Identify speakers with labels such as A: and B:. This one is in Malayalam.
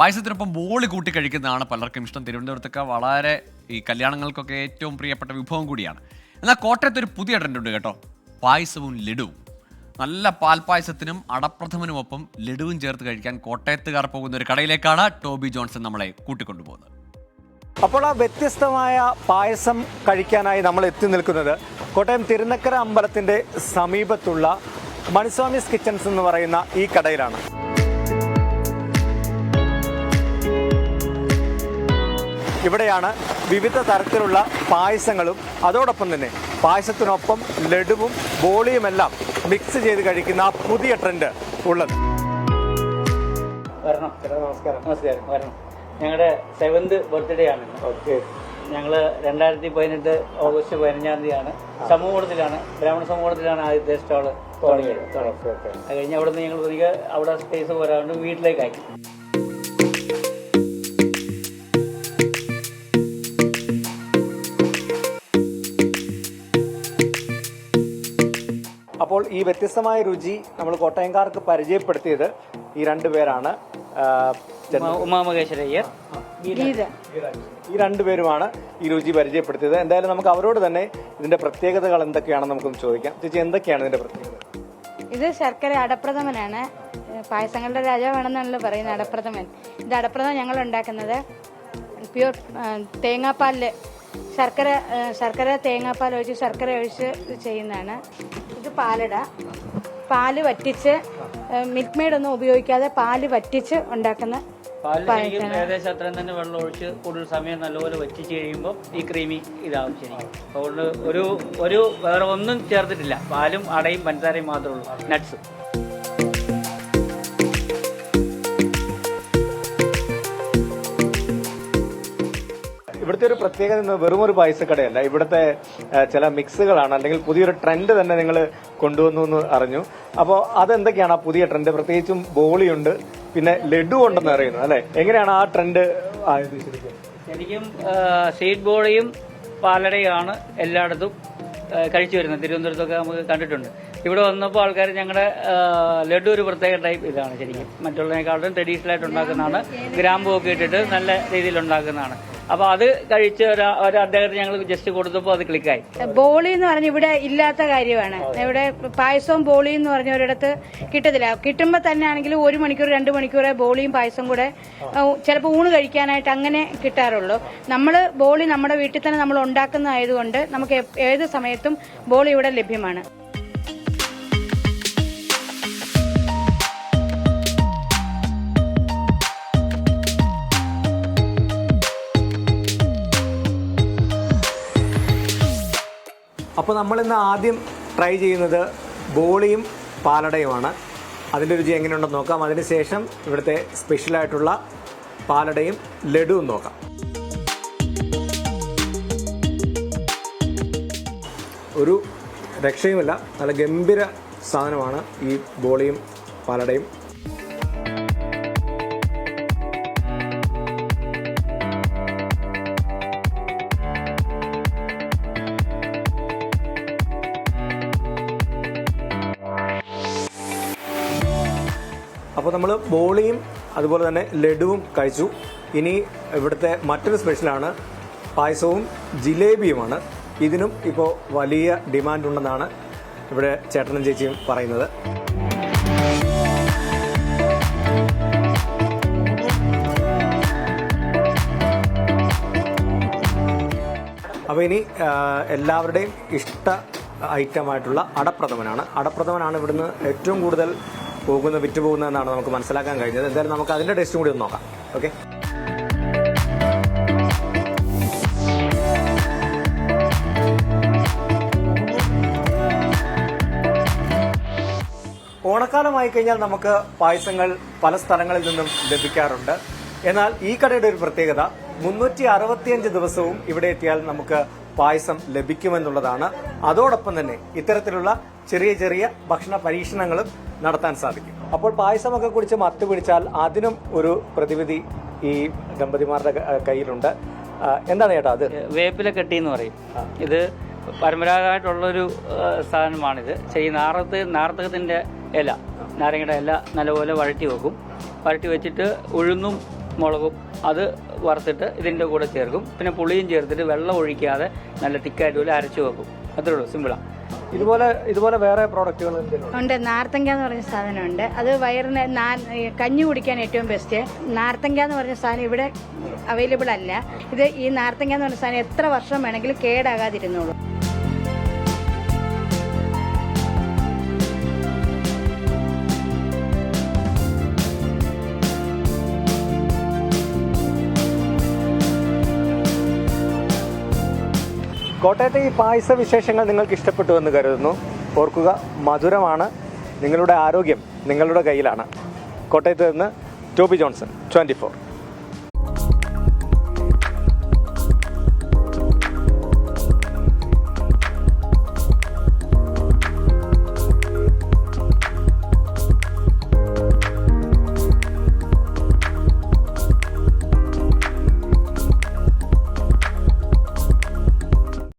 A: പായസത്തിനൊപ്പം ബോളി കൂട്ടി കഴിക്കുന്നതാണ് പലർക്കും ഇഷ്ടം. തിരുവനന്തപുരത്തൊക്കെ വളരെ ഈ കല്യാണങ്ങൾക്കൊക്കെ ഏറ്റവും പ്രിയപ്പെട്ട വിഭവം കൂടിയാണ്. എന്നാൽ കോട്ടയത്ത് ഒരു പുതിയ ട്രെൻഡ് ഉണ്ട് കേട്ടോ, പായസവും ലഡുവും. നല്ല പാൽപ്പായസത്തിനും അടപ്രഥമനുമൊപ്പം ലഡുവും ചേർത്ത് കഴിക്കാൻ കോട്ടയത്തുകാർ പോകുന്ന ഒരു കടയിലേക്കാണ് ടോബി ജോൺസൺ നമ്മളെ കൂട്ടിക്കൊണ്ടുപോകുന്നത്.
B: അപ്പോൾ ആ വ്യത്യസ്തമായ പായസം കഴിക്കാനായി നമ്മൾ എത്തി നിൽക്കുന്നത് കോട്ടയം തിരുനക്കര അമ്പലത്തിൻ്റെ സമീപത്തുള്ള മണിസ്വാമീസ് കിച്ചൺസ് എന്ന് പറയുന്ന ഈ കടയിലാണ്. ഇവിടെയാണ് വിവിധ തരത്തിലുള്ള പായസങ്ങളും അതോടൊപ്പം തന്നെ പായസത്തിനൊപ്പം ലഡുവും ബോളിയുമെല്ലാം മിക്സ് ചെയ്ത് കഴിക്കുന്ന ആ പുതിയ ട്രെൻഡ് ഉള്ളത്.
C: വരണം. നമസ്കാരം. നമസ്കാരം. വരണം. ഞങ്ങളുടെ 7th ബർത്ത്ഡേ ആണ്. ഓക്കെ. ഞങ്ങൾ 2018 ഓഗസ്റ്റ് 15 തീയതിയാണ് സമൂഹത്തിലാണ്, ബ്രാഹ്മണ സമൂഹത്തിലാണ് ആദ്യത്തെ സ്റ്റാള് തുടങ്ങിയത്. അത് കഴിഞ്ഞ് അവിടെ നിന്ന് ഞങ്ങൾ പതിയെ അവിടെ സ്പേസ് പോരാണ്ട് വീട്ടിലേക്കാക്കി.
B: അപ്പോൾ ഈ വ്യത്യസ്തമായ രുചി നമ്മൾ കോട്ടയംകാർക്ക് പരിചയപ്പെടുത്തിയത് ഈ രണ്ടുപേരാണ്,
C: ഉമാമഹേശ്വരയ്യർ,
B: ഈ രണ്ടുപേരുമാണ് ഈ രുചി പരിചയപ്പെടുത്തിയത്. എന്തായാലും നമുക്ക് അവരോട് തന്നെ ഇതിന്റെ പ്രത്യേകതകൾ എന്തൊക്കെയാണെന്ന് നമുക്കൊന്ന് ചോദിക്കാം. ചേച്ചി, എന്തൊക്കെയാണ് ഇതിന്റെ പ്രത്യേകത?
D: ഇത് ശർക്കര അടപ്രഥമനാണ്. പായസങ്ങളുടെ രാജാവാണെന്നാണല്ലോ പറയുന്നത് അടപ്രഥമൻ. ഇത് അടപ്രഥമൻ ഞങ്ങൾ ഉണ്ടാക്കുന്നത് പ്യൂർ തേങ്ങാപ്പാലിൽ ശർക്കര തേങ്ങാപ്പാൽ ഒഴിച്ച് ശർക്കര ഒഴിച്ച് ചെയ്യുന്നതാണ്. ഇത് പാലട, പാല് വറ്റിച്ച് മിൽക്ക് മെയ്ഡ് ഒന്നും ഉപയോഗിക്കാതെ പാല് വറ്റിച്ച് ഉണ്ടാക്കുന്ന
C: പാലിൽ ഏകദേശം അത്രയും തന്നെ വെള്ളം ഒഴിച്ച് കൂടുതൽ സമയം നല്ലപോലെ വറ്റിച്ച് കഴിയുമ്പോൾ ഈ ക്രീമി ഇതാവും ശരിക്കും. അതുകൊണ്ട് ഒരു വേറെ ഒന്നും ചേർത്തിട്ടില്ല, പാലും അടയും പഞ്ചസാരയും മാത്രമേ ഉള്ളൂ, നട്ട്സ്.
B: ഇവിടുത്തെ ഒരു പ്രത്യേകത വെറും ഒരു പായസക്കടയല്ല, ഇവിടുത്തെ ചില മിക്സുകളാണ്, അല്ലെങ്കിൽ പുതിയൊരു ട്രെൻഡ് തന്നെ നിങ്ങൾ കൊണ്ടുവന്നു എന്ന് അറിഞ്ഞു. അപ്പോൾ അതെന്തൊക്കെയാണ് ആ പുതിയ ട്രെൻഡ്? പ്രത്യേകിച്ചും ബോളിയുണ്ട്, പിന്നെ ലഡു ഉണ്ടെന്ന് അറിയുന്നു അല്ലെ? എങ്ങനെയാണ് ആ ട്രെൻഡ് ആയത്?
C: ശരിക്കും സ്വീറ്റ് ബോളിയും പാലടയുമാണ് എല്ലായിടത്തും കഴിച്ചു വരുന്നത്. തിരുവനന്തപുരത്തൊക്കെ നമുക്ക് കണ്ടിട്ടുണ്ട്. ഇവിടെ വന്നപ്പോൾ ആൾക്കാർ ഞങ്ങളുടെ ലഡു ഒരു പ്രത്യേക ടൈപ്പ് ഇതാണ്. ശരിക്കും മറ്റുള്ളതിനേക്കാളും ട്രഡീഷണൽ ആയിട്ട് ഉണ്ടാക്കുന്നതാണ്, ഗ്രാമ്പൂ ഒക്കെ ഇട്ടിട്ട് നല്ല രീതിയിൽ ഉണ്ടാക്കുന്നതാണ്. അപ്പൊ അത് കഴിച്ച് ഒരു അദ്ദേഹത്തിന് ഞങ്ങൾ ജസ്റ്റ് കൊടുത്തപ്പോൾ അത് ക്ലിക്കായി.
D: ബോളി എന്ന് പറഞ്ഞ ഇവിടെ ഇല്ലാത്ത കാര്യമാണ്. ഇവിടെ പായസവും ബോളിയും എന്ന് പറഞ്ഞ ഒരിടത്ത് കിട്ടത്തില്ല. കിട്ടുമ്പോൾ തന്നെ ആണെങ്കിലും 1 മണിക്കൂർ 2 മണിക്കൂറേ ബോളിയും പായസം കൂടെ ചിലപ്പോൾ ഊണ് കഴിക്കാനായിട്ട് അങ്ങനെ കിട്ടാറുള്ളൂ. നമ്മൾ ബോളി നമ്മുടെ വീട്ടിൽ തന്നെ നമ്മൾ ഉണ്ടാക്കുന്നതായതുകൊണ്ട് നമുക്ക് ഏത് സമയത്തും ബോളി ഇവിടെ ലഭ്യമാണ്.
B: അപ്പോൾ നമ്മളിന്ന് ആദ്യം ട്രൈ ചെയ്യുന്നത് ബോളിയും പാലടയുമാണ്. അതിൻ്റെ രുചി എങ്ങനെയുണ്ടെന്ന് നോക്കാം. അതിനുശേഷം ഇവിടുത്തെ സ്പെഷ്യലായിട്ടുള്ള പാലടയും ലഡുവും നോക്കാം. ഒരു രക്ഷയുമില്ല, നല്ല ഗംഭീര സാധനമാണ് ഈ ബോളിയും പാലടയും. അപ്പോൾ നമ്മൾ ബോളിയും അതുപോലെ തന്നെ ലഡുവും കഴിച്ചു. ഇനി ഇവിടുത്തെ മറ്റൊരു സ്പെഷ്യലാണ് പായസവും ജിലേബിയുമാണ്. ഇതിനും ഇപ്പോൾ വലിയ ഡിമാൻഡ് ഉണ്ടെന്നാണ് ഇവിടെ ചേട്ടനും ചേച്ചിയും പറയുന്നത്. അപ്പോൾ ഇനി എല്ലാവരുടെയും ഇഷ്ട ഐറ്റമായിട്ടുള്ള അടപ്രഥമനാണ് ഇവിടുന്ന് ഏറ്റവും കൂടുതൽ വിറ്റുപോകുന്നതെന്നാണ് നമുക്ക് മനസ്സിലാക്കാൻ കഴിഞ്ഞത്. എന്തായാലും നമുക്ക് അതിന്റെ ടേസ്റ്റും കൂടി ഒന്ന് നോക്കാം. ഓക്കെ. ഓണക്കാലമായി കഴിഞ്ഞാൽ നമുക്ക് പായസങ്ങൾ പല സ്ഥലങ്ങളിൽ നിന്നും ലഭിക്കാറുണ്ട്. എന്നാൽ ഈ കടയുടെ ഒരു പ്രത്യേകത 365 ദിവസവും ഇവിടെ എത്തിയാൽ നമുക്ക് പായസം ലഭിക്കുമെന്നുള്ളതാണ്. അതോടൊപ്പം തന്നെ ഇത്തരത്തിലുള്ള ചെറിയ ചെറിയ ഭക്ഷണ പരീക്ഷണങ്ങളും നടത്താൻ സാധിക്കും. അപ്പോൾ പായസമൊക്കെ കുടിച്ച് മത്ത് പിടിച്ചാൽ അതിനും ഒരു പ്രതിവിധി ഈ ദമ്പതിമാരുടെ കയ്യിലുണ്ട്. എന്താണ് ചേട്ടാ അത്?
C: വേപ്പില കെട്ടി എന്ന് പറയും. ഇത് പരമ്പരാഗതമായിട്ടുള്ളൊരു സാധനമാണിത്. നാർത്തകത്തിൻ്റെ ഇല, നാരങ്ങയുടെ ഇല നല്ലപോലെ വഴറ്റി വെക്കും. വഴറ്റി വെച്ചിട്ട് ഉഴുന്നും മുളകും അത് വറുത്തിട്ട് ഇതിൻ്റെ കൂടെ ചേർക്കും. പിന്നെ പുളിയും ചേർത്തിട്ട് വെള്ളം ഒഴിക്കാതെ നല്ല തിക്കായിട്ട് പോലെ അരച്ചു വെക്കും. അത്രേ ഉള്ളൂ, സിമ്പിളാണ്.
B: ഇതുപോലെ വേറെ പ്രോഡക്റ്റുകൾ
D: ഉണ്ട്. നാർത്തങ്ക എന്ന് പറഞ്ഞ സാധനമുണ്ട്. അത് വയറിന് കഞ്ഞി കുടിക്കാൻ ഏറ്റവും ബെസ്റ്റ്. നാർത്തങ്ക എന്ന് പറഞ്ഞ സാധനം ഇവിടെ അവൈലബിൾ അല്ല. ഈ നാർത്തങ്ക എന്ന് പറഞ്ഞ സാധനം എത്ര വർഷം വേണമെങ്കിലും കേടാകാതിരുന്നോളൂ.
B: കോട്ടയത്തെ ഈ പായസ വിശേഷങ്ങൾ നിങ്ങൾക്ക് ഇഷ്ടപ്പെട്ടു എന്ന് കരുതുന്നു. ഓർക്കുക, മധുരമാണ്. നിങ്ങളുടെ ആരോഗ്യം നിങ്ങളുടെ കയ്യിലാണ്. കോട്ടയത്ത് നിന്ന് ടോബി ജോൺസൺ, 24.